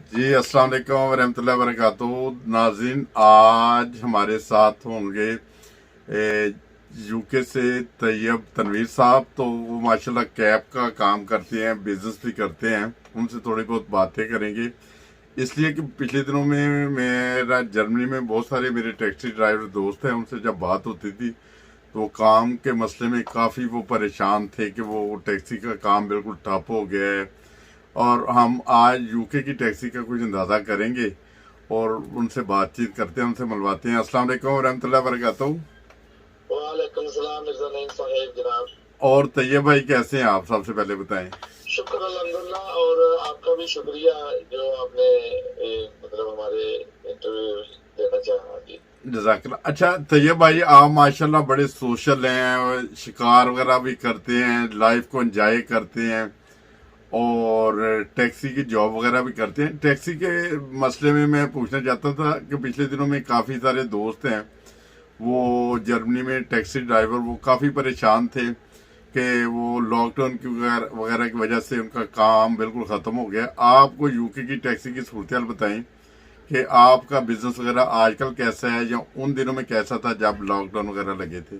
जी अस्सलाम वालेकुम वरहमतुल्लाहि वबरकातुहू। नाज़रीन, आज हमारे साथ होंगे यूके से तैयब तनवीर साहब। तो वो माशाल्लाह कैब का काम करते हैं, बिजनेस भी करते हैं। उनसे थोड़ी बहुत बातें करेंगे, इसलिए कि पिछले दिनों में मेरा जर्मनी में बहुत सारे मेरे टैक्सी ड्राइवर दोस्त हैं। उनसे जब बात होती थी तो वो काम के मसले में काफ़ी वो परेशान थे कि वो टैक्सी का काम बिल्कुल ठप हो गया है। और हम आज यूके की टैक्सी का कुछ अंदाज़ा करेंगे और उनसे बातचीत करते हैं, उनसे मिलवाते हैं। अस्सलाम वालेकुम रहमतुल्लाहि व बरकातहू। वालेकुम सलाम मिर्जा नईम साहेब जनाब। और तैयब भाई कैसे हैं आप, सबसे पहले बताएं। शुक्र अल्हम्दुलिल्लाह, और आपका भी शुक्रिया जो आपने मतलब हमारे इंटरव्यू देना चाहा जी। जज़ाकल्लाह। अच्छा तैयब भाई, आप माशाल्लाह बड़े सोशल हैं, शिकार वगैरह भी करते हैं, लाइफ को एंजॉय करते हैं और टैक्सी की जॉब वगैरह भी करते हैं। टैक्सी के मसले में मैं पूछना चाहता था कि पिछले दिनों में काफ़ी सारे दोस्त हैं वो जर्मनी में टैक्सी ड्राइवर, वो काफ़ी परेशान थे कि वो लॉकडाउन की वगैरह की वजह से उनका काम बिल्कुल ख़त्म हो गया। आपको यूके की टैक्सी की सूरत हाल बताएं कि आपका बिजनेस वगैरह आजकल कैसा है या उन दिनों में कैसा था जब लॉकडाउन वगैरह लगे थे।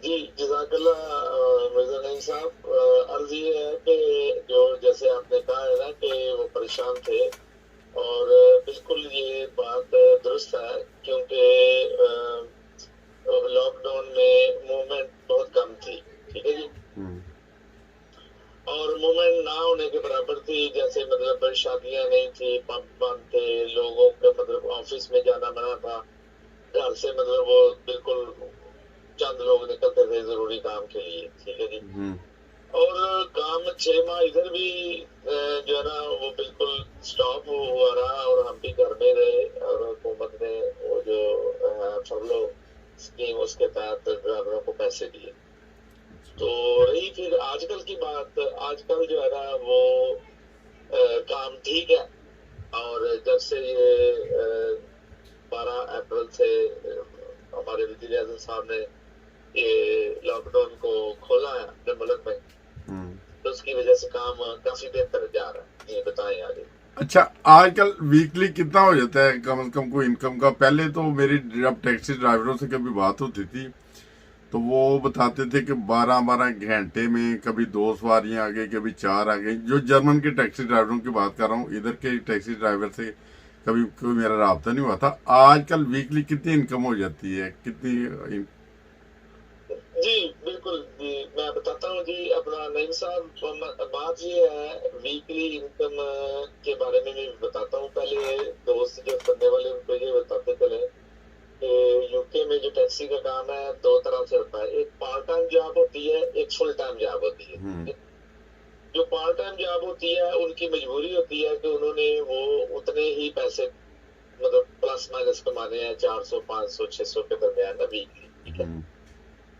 जी जज़ाकल्लाह मिर्जा नईम साहब। अर्ज ये है कि जो जैसे आपने कहा है ना कि वो परेशान थे, और बिल्कुल ये बात दुरुस्त है, क्योंकि लॉकडाउन में मूवमेंट बहुत कम थी। ठीक है जी। हम्म। और मूवमेंट ना होने के बराबर थी। जैसे मतलब शादियां नहीं थी, पब बंद थे, लोगों का मतलब ऑफिस में जाना मना था। घर से मतलब वो बिल्कुल चंद लोग निकलते थे जरूरी काम के लिए। ठीक है जी। हम्म। और काम 6 माह इधर भी जो है ना वो बिल्कुल स्टॉप हुआ रहा, और हम भी घर में रहे, और हुकूमत ने वो जो फरलो स्कीम उसके तहत ड्राइवरों को पैसे दिए। तो रही फिर आजकल की बात, आजकल जो है ना वो काम ठीक है। और जब से ये 12 अप्रैल से हमारे वजीर आजम साहब ने ये लॉकडाउन को खोला है अपने मुल्क में, हम्म। तो उसकी वजह से काम काफी बेहतर जा रहा है। ये बताएं आगे। अच्छा, आजकल वीकली कितना हो जाता है कम से कम कोई इनकम का? पहले तो मेरी जब टैक्सी ड्राइवरों से कभी बात होती थी तो वो बताते थे कि 12-12 घंटे में कभी 2 सवारियां आ गई, कभी 4 आ गई। जो जर्मन के टैक्सी ड्राइवरों की बात कर रहा हूँ, इधर के टैक्सी ड्राइवर से कभी कोई मेरा राब्ता नहीं हुआ था। आजकल वीकली कितनी इनकम हो जाती है, कितनी? जी बिल्कुल जी, मैं बताता हूँ जी अपना नईम साहब। बात ये है वीकली इनकम के बारे में भी बताता हूँ। पहले दोस्त जो करने वाले उनको ये बताते चले कि यूके में जो टैक्सी का काम है दो तरह से होता है। एक पार्ट टाइम जॉब होती है, एक फुल टाइम जॉब होती हम्म। है। जो पार्ट टाइम जॉब होती है उनकी मजबूरी होती है कि उन्होंने वो उतने ही पैसे मतलब प्लस माइनस कमाने हैं, 400 500 600 के दरमियान ना वीकली। ठीक है। हम्म।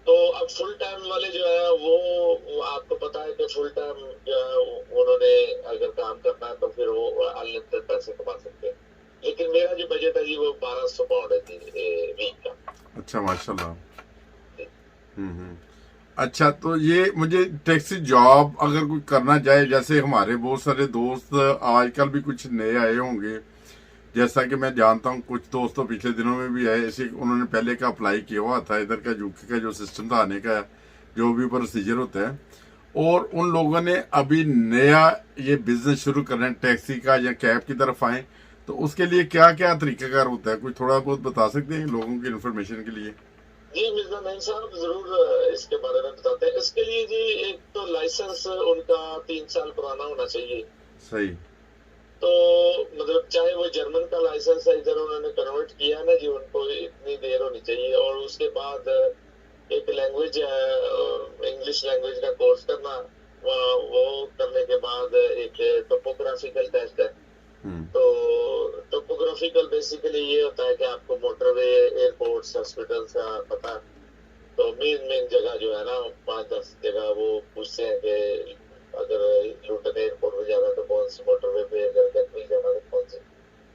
तो अब फुल टाइम वाले जो है वो आपको पता है कि फुल टाइम जो है उन्होंने अगर काम करना है तो फिर वो अनलिमिटेड पैसे कमा सकते हैं। लेकिन मेरा जो बजट है जी वो 1200 पाउंड है जी वीक का। अच्छा, माशाल्लाह। हम्म। अच्छा, तो ये मुझे टैक्सी जॉब अगर कोई करना चाहे, जैसे हमारे बहुत सारे दोस्त आजकल भी कुछ नए आए होंगे, जैसा कि मैं जानता हूँ कुछ दोस्त तो पिछले दिनों में भी आए, ऐसे उन्होंने पहले का अप्लाई किया हुआ था। इधर का यूके का जो सिस्टम था आने का, जो भी प्रोसीजर होता है, और उन लोगों ने अभी नया ये बिजनेस शुरू करना है टैक्सी का या कैब की तरफ आए, तो उसके लिए क्या क्या तरीकाकार होता है, कुछ थोड़ा बहुत बता सकते हैं लोगों की इन्फॉर्मेशन के लिए। जी मिर्जा नईम साहब जरूर इसके बारे में बताते हैं। इसके लिए जी एक तो लाइसेंस उनका 3 साल पुराना होना चाहिए। सही। तो मतलब चाहे वो जर्मन का लाइसेंस है, इधर उन्होंने कन्वर्ट किया ना जी, उनको इतनी देर होनी चाहिए। और उसके बाद एक लैंग्वेज है, इंग्लिश लैंग्वेज का कोर्स करना। वो करने के बाद एक टोपोग्राफिकल टेस्ट है। हम्म। तो टोपोग्राफिकल बेसिकली ये होता है कि आपको मोटरवे, एयरपोर्ट्स, हॉस्पिटल्स का पता। तो मेन मेन जगह जो है ना 5-10 जगह वो पूछते हैं कि अगर लुटन एयरपोर्ट पे जाना है तो कौन सी मोटरवे पे, अगर गैटविक जाना है तो कौन सी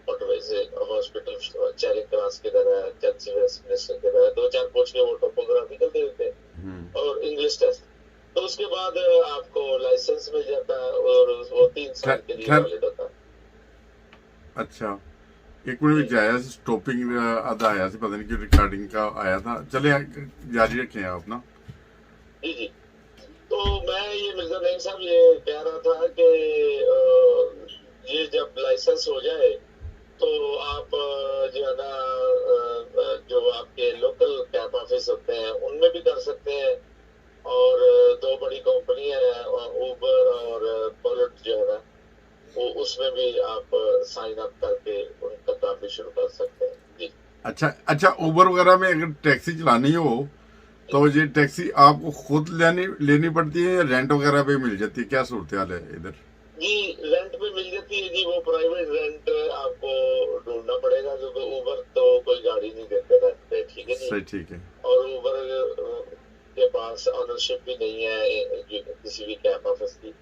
मोटरवे से, हॉस्पिटल चैरिंग क्रॉस किधर है, चर्ची वेस्टमिनिस्टर किधर है, दो चार पूछ के वो टोपोग्राफिकल दे देते हम्म। हैं और इंग्लिश टेस्ट। तो उसके बाद आपको लाइसेंस मिल जाता है, और वो 3 साल के लिए खैर, वैलिड होता है। अच्छा एक मिनट ਵਿੱਚ ਆਇਆ ਸੀ ਸਟਾਪਿੰਗ ਆਦਾ ਆਇਆ ਸੀ ਪਤਾ ਨਹੀਂ ਕਿ ਰਿਕਾर्डिंग का आया था चले जारी रखें आप ना जी जी। तो मैं ये मिर्जा नईम साहब ये कह रहा था कि ये जब लाइसेंस हो जाए तो आप जो है ना जो आपके लोकल कैब ऑफिस होते हैं उनमें भी कर सकते हैं, और दो बड़ी कंपनियां हैं उबर और बुलेट जो है ना, वो उसमें भी आप साइन अप करके उनका काम भी शुरू कर सकते हैं जी। अच्छा अच्छा उबर वगैरह में अगर टैक्सी चलानी हो तो ये टैक्सी आपको खुद लेनी पड़ती है या रेंट वगैरह पे मिल जाती है, क्या सूरत हाल है इधर? जी रेंट पे मिल जाती है जी, वो प्राइवेट रेंट आपको ढूंढना पड़ेगा, क्योंकि उबर तो कोई गाड़ी नहीं देते रेंट पे, ठीक है जी। सही ठीक है। और उबर के पास ऑनरशिप भी नहीं है किसी भी कैब ऑफिस की,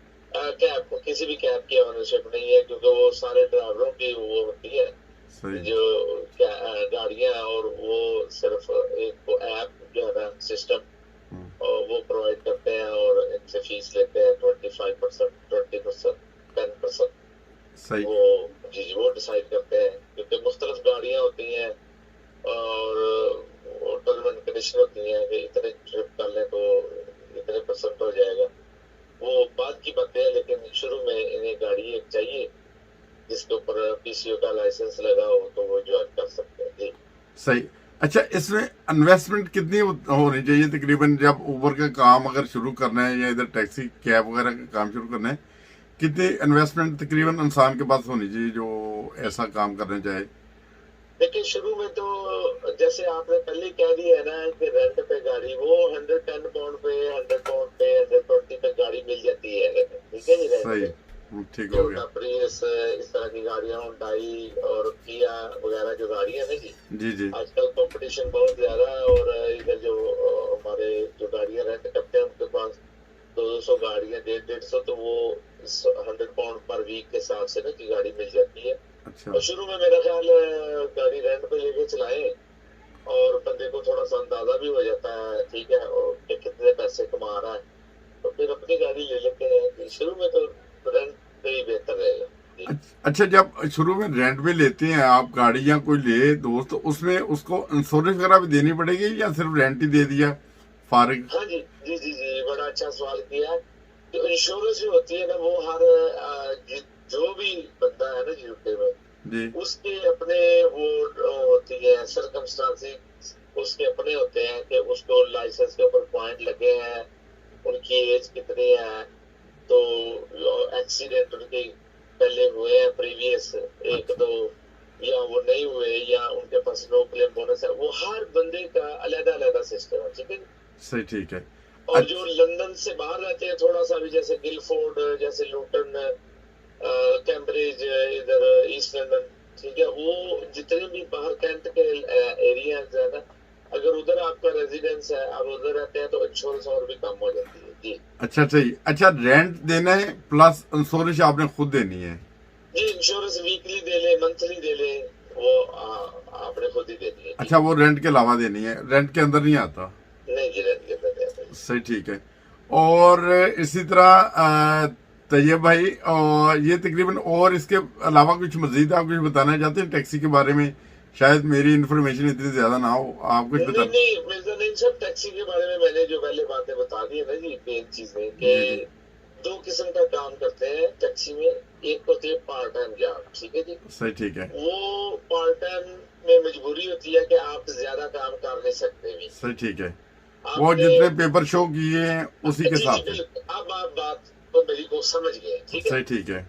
कैब किसी भी कैब की ऑनरशिप नहीं है, क्योंकि वो सारे ड्राइवरों की वो होती है सही जो गाड़ियां, और वो सिर्फ एक वो ऐप जो है ना सिस्टम और वो प्रोवाइड करते हैं और इनसे फीस लेते हैं 25%, 20%, 10%। सही वो जी जी वो डिसाइड करते हैं, क्योंकि मुख्तलिफ गाड़ियां होती हैं और वो टर्म एंड कंडीशन होती हैं कि इतने ट्रिप कर लें तो इतने % हो जाएगा, वो बाद की बातें हैं। लेकिन शुरू में इन्हें गाड़ी एक चाहिए जिसके ऊपर PCO का लाइसेंस लगा हो, तो वो ज्वाइन कर सकते हैं जी। सही। अच्छा इसमें इन्वेस्टमेंट कितनी होनी चाहिए तकरीबन जब उबर का काम अगर शुरू करना है या इधर टैक्सी कैब वगैरह का काम शुरू करना है, कितनी इन्वेस्टमेंट तकरीबन इंसान के पास होनी चाहिए जो ऐसा काम करना चाहे? देखिए शुरू में तो जैसे आपने पहले कह दिया है ना कि रेंट पे गाड़ी वो 110 पाउंड पे 100 पाउंड पे 120 पे गाड़ी मिल जाती है, ठीक है जी रेंट सही पे। ठीक हो गया। प्रियस इस तरह की गाड़ियां हुंडई और किया वगैरह जो गाड़ियां हैं जी, जी जी आजकल कंपटीशन बहुत ज्यादा है, और इधर जो हमारे जो गाड़ियां रेंट करते हैं उनके पास 200 गाड़ियां 150 तो वो 100 पाउंड पर वीक के हिसाब से ना की गाड़ी मिल जाती है। अच्छा और शुरू में मेरा ख्याल गाड़ी रेंट पे लेके चलाएं और बंदे को थोड़ा सा अंदाजा भी हो जाता है, ठीक है, और कि कितने पैसे कमा रहा है, तो फिर अपनी गाड़ी ले लेते हैं कि शुरू में तो रेंट पे ही बेहतर रहेगा जी। अच्छा जब शुरू में रेंट में लेते हैं आप गाड़ी या कोई ले दोस्त तो उसमें उसको इंश्योरेंस वगैरह भी देनी पड़ेगी या सिर्फ रेंट ही दे दिया फारिग? हाँ जी जी जी जी बड़ा अच्छा सवाल किया। तो इंश्योरेंस जो होती है ना वो हर जो भी बंदा है ना यूके में जी उसके अपने वो होती है सर्कमस्टांसेस, उसके अपने होते हैं कि उसको लाइसेंस के ऊपर पॉइंट लगे हैं, उनकी एज कितनी है, तो एक्सीडेंट उनके पहले हुए हैं प्रीवियस एक दो, या वो नहीं हुए, या उनके पास नो क्लेम बोनस है, वो हर बंदे का अलग अलग सिस्टम है, ठीक है। सही ठीक है। और जो लंदन से बाहर रहते हैं थोड़ा सा भी, जैसे गिलफोर्ड, जैसे लूटन, कैम्ब्रिज, इधर ईस्ट लंदन, ठीक है, वो जितने भी बाहर कैंट के एरियाज है ना, अगर उधर आपका रेजिडेंस है, आप उधर रहते हैं, तो इंश्योरेंस और भी कम हो जाती है जी। अच्छा सही। अच्छा रेंट देना है प्लस इंश्योरेंस आपने खुद देनी है? जी इंश्योरेंस वीकली दे ले, मंथली दे ले, वो आपने खुद ही देनी है। अच्छा वो रेंट के अलावा देनी है, रेंट के अंदर नहीं आता? नहीं जी रेंट के अंदर नहीं आता। सही ठीक है। और इसी तरह तैयब भाई और ये तकरीबन और इसके अलावा कुछ मजीद आप कुछ बताना चाहते हैं टैक्सी के बारे में? शायद मेरी इन्फॉर्मेशन इतनी ज्यादा ना हो, आप कुछ बता। नहीं मिर्जा नहीं सब टैक्सी के बारे में मैंने जो पहले बातें बता दी है ना जी, मेन चीजें कि दो किस्म का काम करते हैं टैक्सी में, एक होती है पार्ट टाइम जॉब, ठीक है जी। सही ठीक है। वो पार्ट टाइम में मजबूरी होती है कि आप ज्यादा काम कर नहीं सकते भी। सही ठीक है। वो जितने पेपर शो किए हैं उसी के साथ है। अब आप बात तो मेरी को समझ गए, ठीक है। सही ठीक है।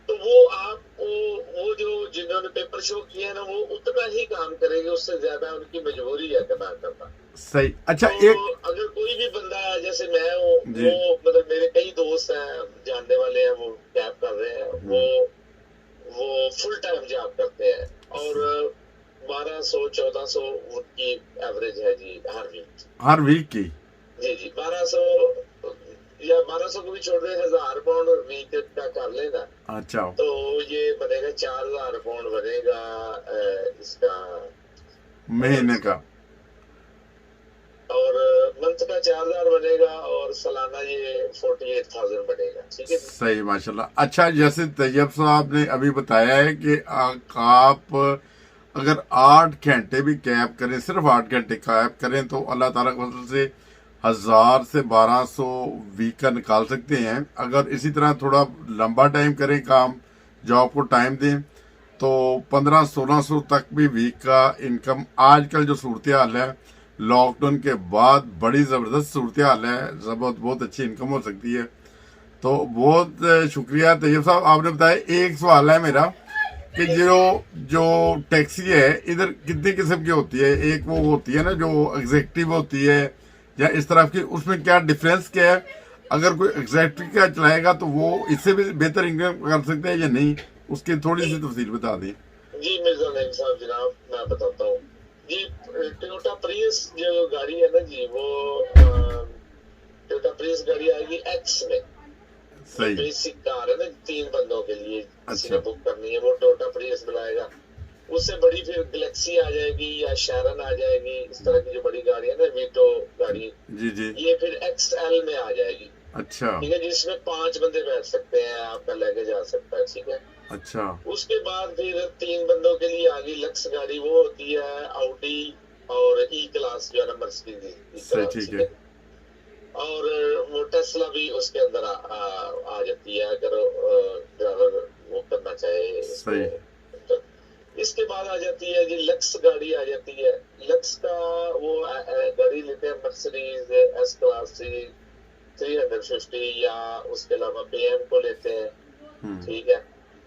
तो वो आप वो जो जिन्होंने पेपर शो किया है ना वो उतना ही काम करेंगे, उससे ज्यादा उनकी मजबूरी है ना करना। सही। अच्छा तो एक अगर कोई भी बंदा है जैसे मैं हूँ, वो मतलब मेरे कई दोस्त हैं जानने वाले हैं, वो कैब कर रहे हैं, वो फुल टाइम जॉब करते हैं और 1200-1400 उनकी एवरेज है जी हर वीक की। जी जी 1200 या 1200 को भी छोड़ दे, 1000 पाउंड वीक का कर लेना। अच्छा तो ये बनेगा 4000 पाउंड बनेगा इसका महीने का। और मंथ का 4000 बनेगा और सालाना ये 48,000 बनेगा। ठीक है जी। सही माशाल्लाह। अच्छा, जैसे तैयब साहब ने अभी बताया है कि आप अगर 8 घंटे भी कैब करें, सिर्फ 8 घंटे कैब करें तो अल्लाह ताला के फजल से 1000 से 1200 वीक का निकाल सकते हैं। अगर इसी तरह थोड़ा लंबा टाइम करें काम, जॉब को टाइम दें, तो 1500-1600 तक भी वीक का इनकम। आजकल जो सूरत हाल है, लॉकडाउन के बाद बड़ी ज़बरदस्त सूरत हाल है, बहुत अच्छी इनकम हो सकती है। तो बहुत शुक्रिया तैयब साहब, आपने बताया। एक सवाल है मेरा कि जो जो टैक्सी है इधर कितनी किस्म की होती है? एक वो होती है ना जो एग्जेक्टिव होती है या इस तरह की, उसमें क्या डिफरेंस क्या है? अगर कोई एग्जेक्टिव का चलाएगा तो वो इससे भी बेहतर इनकम कर सकते हैं या नहीं, उसकी थोड़ी सी तफसील बता दें। जी मिर्जा नईम साहब, जनाब मैं बताता हूँ जी। टोयोटा प्रियस जो गाड़ी है ना जी, वो टोयोटा प्रियस गाड़ी आएगी एक्स में। सही। बेसिक कार है ना, 3 बंदों के लिए किसी ने अच्छा। बुक करनी है, वो टोयोटा प्रियस बनाएगा। उससे बड़ी फिर गैलेक्सी आ जाएगी या शेरन आ जाएगी, इस तरह की जो बड़ी गाड़ी है ना, वीटो गाड़ी, जी जी। ये फिर एक्सएल में आ जाएगी। अच्छा। ठीक है, जिसमें 5 बंदे बैठ सकते हैं, आपका लगेज आ सकता है। ठीक है। अच्छा। उसके बाद फिर 3 बंदों के लिए आ गई लक्स गाड़ी, वो होती है ऑडी और ई क्लास जो है ना, मर्सिडीज ई सही, क्लास। ठीक ठीक है। है। और वो टेस्ला भी उसके अंदर आ जाती है, अगर ड्राइवर वो करना चाहे इसको। सही। तो इसके बाद आ जाती है जी लक्स गाड़ी आ जाती है। लक्स का वो गाड़ी लेते हैं मर्सिडीज एस क्लास 350 या उसके अलावा बीएम को लेते हैं। ठीक है।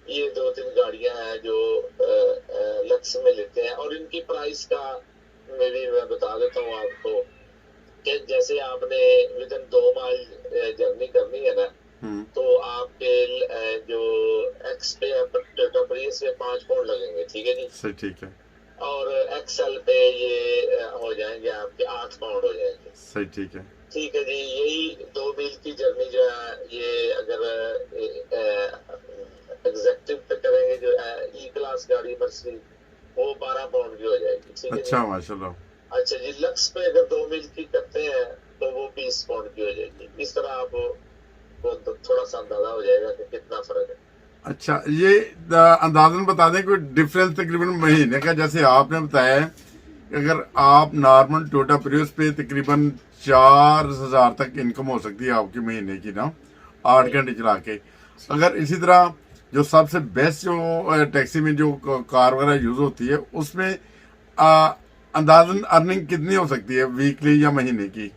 ये 2-3 गाड़ियां हैं जो लक्स में लेते हैं, और इनकी प्राइस का मैं बता देता हूँ आपको कि जैसे आपने विदिन 2 माइल जर्नी करनी है ना, तो आपके जो एक्स पे टोयोटा प्रियस पे 5 पाउंड लगेंगे। ठीक है जी। सही, ठीक है। और एक्सएल पे ये हो जाएंगे आपके 8 पाउंड हो जाएंगे। सही, ठीक है। ठीक है जी। यही 2 मील की जर्नी जो है, ये अगर एग्जेक्टिव पे करेंगे जो ई क्लास गाड़ी मर्सिडीज, वो 12 पाउंड की हो जाएगी। ठीक है जी। अच्छा माशाल्लाह। अच्छा जी, लक्स पे अगर 2 मील की करते हैं तो वो 20 पाउंड की हो जाएगी। इस तरह आपको तो थोड़ा सा अंदाजा हो जाएगा कि कितना फर्क है। अच्छा, ये अंदाजन बता दें कोई डिफरेंस तकरीबन महीने का। जैसे आपने बताया है कि अगर आप नॉर्मल टोयोटा प्रियस पे तकरीबन 4000 तक इनकम हो सकती है आपकी महीने की ना, 8 घंटे चला के। अगर इसी तरह जो सबसे बेस्ट जो टैक्सी में जो कार वगैरह यूज होती है, उसमें अंदाजन अर्निंग कितनी हो सकती है वीकली या महीने की?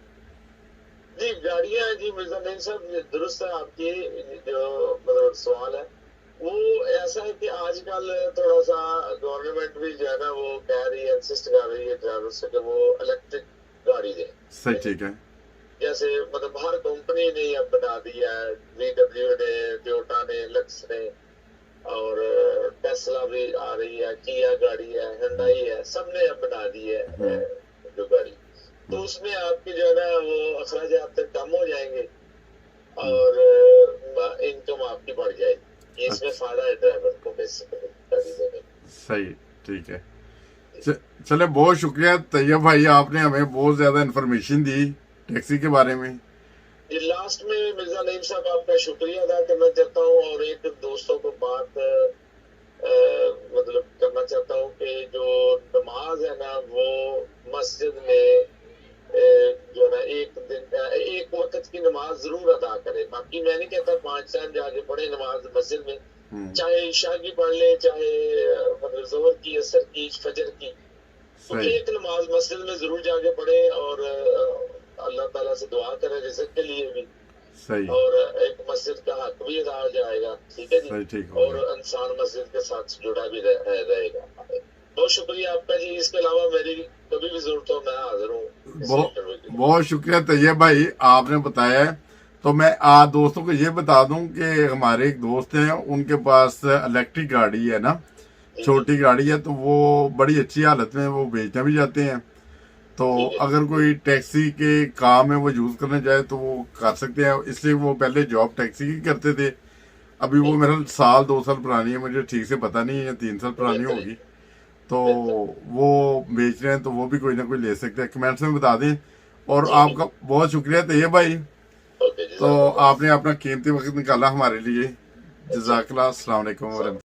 जी गाड़ियां जी मिर्जा नईम साहब, दुरुस्त है आपकी जो मतलब सवाल है। वो ऐसा है कि आजकल थोड़ा सा गवर्नमेंट भी जो है ना, वो कह रही है, इंसिस्ट कर रही है ड्राइवर से कि वो इलेक्ट्रिक गाड़ी दे। सही, ठीक है। जैसे मतलब हर कंपनी ने अब बना दिया है, VW ने, टोयोटा ने, लक्स ने, और टेस्ला भी आ रही है, किया गाड़ी है, हुंडई है, सबने अब बना दी है जो गाड़ी। तो उसमें आपकी जो है ना वो अखराजात कम हो जाएंगे और इनकम आपकी बढ़ जाएगी। इसमें फायदा है ड्राइवर को बेसिकली गाड़ी देने। सही, ठीक है। चले, बहुत शुक्रिया तैयब भाई, आपने हमें बहुत ज्यादा इन्फॉर्मेशन दी टैक्सी के बारे में। ये लास्ट में मिर्जा नईम साहब आपका शुक्रिया अदा करना चाहता हूँ, और एक दोस्तों को बात मतलब करना चाहता हूँ कि जो नमाज है ना, वो मस्जिद में जो है ना एक वक्त की नमाज जरूर अदा करे। बाकी मैं नहीं कहता 5 टाइम जाके पढ़े नमाज मस्जिद में, चाहे ईशा की पढ़ ले, चाहे मतलब जोहर की, असर की, फजर की, तो एक नमाज मस्जिद में जरूर जाके पढ़े और अल्लाह ताला से दुआ करें रिज़्क़ के लिए भी। सही। और एक मस्जिद का हक भी अदा हो जाएगा। ठीक है जी। सही, ठीक और इंसान मस्जिद के साथ जुड़ा भी रहेगा। बहुत शुक्रिया आपका जी। इसके अलावा मेरी कभी भी जरूरत हो मैं हाजिर हूँ। बहुत शुक्रिया तैयब भाई, आपने बताया है। तो मैं दोस्तों को ये बता दूं कि हमारे एक दोस्त हैं, उनके पास इलेक्ट्रिक गाड़ी है ना, छोटी गाड़ी है, तो वो बड़ी अच्छी हालत में वो बेचना भी जाते हैं। तो अगर कोई टैक्सी के काम में वो यूज करना चाहे तो वो कर सकते हैं। इसलिए वो पहले जॉब टैक्सी की करते थे। अभी वो मेरा 1-2 साल पुरानी है, मुझे ठीक से पता नहीं है, 3 साल पुरानी होगी। तो वो बेच रहे हैं, तो वो भी कोई ना कोई ले सकते हैं। कमेंट्स में बता दें। और आपका बहुत शुक्रिया तैयब भाई। ओके जी तो आपने अपना कीमती वक्त निकाला हमारे लिए। जज़ाकल्लाह। अस्सलाम वालेकुम।